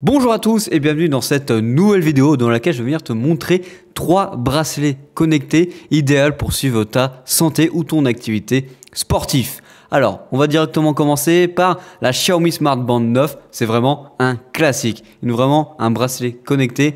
Bonjour à tous et bienvenue dans cette nouvelle vidéo dans laquelle je vais venir te montrer 3 bracelets connectés idéaux pour suivre ta santé ou ton activité sportive. Alors, on va directement commencer par la Xiaomi Smart Band 9. C'est vraiment un classique, vraiment un bracelet connecté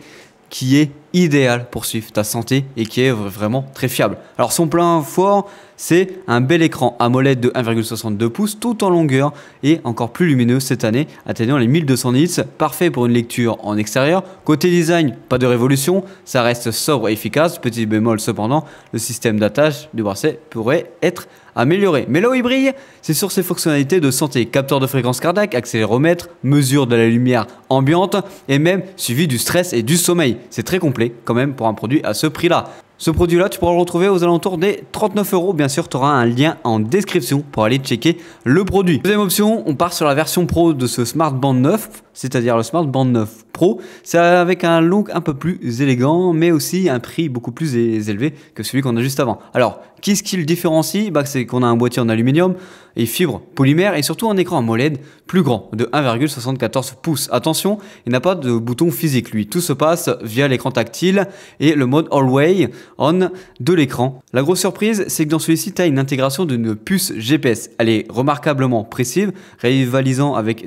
qui est idéal pour suivre ta santé et qui est vraiment très fiable. Alors son point fort, c'est un bel écran AMOLED de 1,62 pouces tout en longueur et encore plus lumineux cette année, atteignant les 1200 nits, parfait pour une lecture en extérieur. Côté design, pas de révolution, ça reste sobre et efficace. Petit bémol cependant, le système d'attache du bracelet pourrait être amélioré. Mais là où il brille, c'est sur ses fonctionnalités de santé, capteur de fréquence cardiaque, accéléromètre, mesure de la lumière ambiante et même suivi du stress et du sommeil. C'est très complet quand même pour un produit à ce prix-là. Ce produit-là, tu pourras le retrouver aux alentours des 39 €. Bien sûr, tu auras un lien en description pour aller checker le produit. Deuxième option, on part sur la version Pro de ce Smart Band 9, c'est-à-dire le Smart Band 9 Pro. C'est avec un look un peu plus élégant, mais aussi un prix beaucoup plus élevé que celui qu'on a juste avant. Alors, qu'est-ce qui le différencie? C'est qu'on a un boîtier en aluminium et fibre polymère et surtout un écran AMOLED plus grand de 1,74 pouces. Attention, il n'a pas de bouton physique lui. Tout se passe via l'écran tactile et le mode Always On de l'écran. La grosse surprise, c'est que dans celui-ci, tu as une intégration d'une puce GPS. Elle est remarquablement précise, rivalisant avec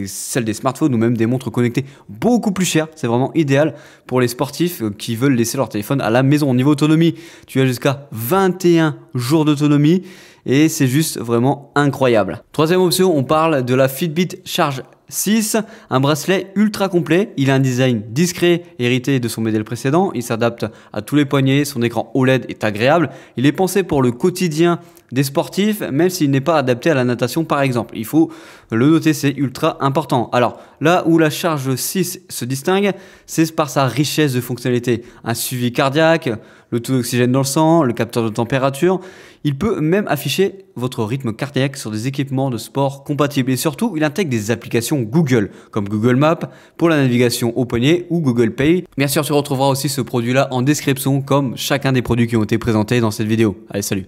celles des smartphones ou même des montres connectées beaucoup plus chères. C'est vraiment idéal pour les sportifs qui veulent laisser leur téléphone à la maison. Au niveau autonomie, tu as jusqu'à 21 jours d'autonomie et c'est juste vraiment incroyable. Troisième option, on parle de la Fitbit Charge 6, un bracelet ultra complet. Il a un design discret hérité de son modèle précédent. Il s'adapte à tous les poignets. Son écran OLED est agréable. Il est pensé pour le quotidien des sportifs, même s'il n'est pas adapté à la natation par exemple. Il faut le noter, c'est ultra important. Alors là où la Charge 6 se distingue, c'est par sa richesse de fonctionnalités. Un suivi cardiaque, le taux d'oxygène dans le sang, le capteur de température. Il peut même afficher votre rythme cardiaque sur des équipements de sport compatibles. Et surtout, il intègre des applications Google, comme Google Maps pour la navigation au poignet ou Google Pay. Bien sûr, tu retrouveras aussi ce produit-là en description, comme chacun des produits qui ont été présentés dans cette vidéo. Allez, salut!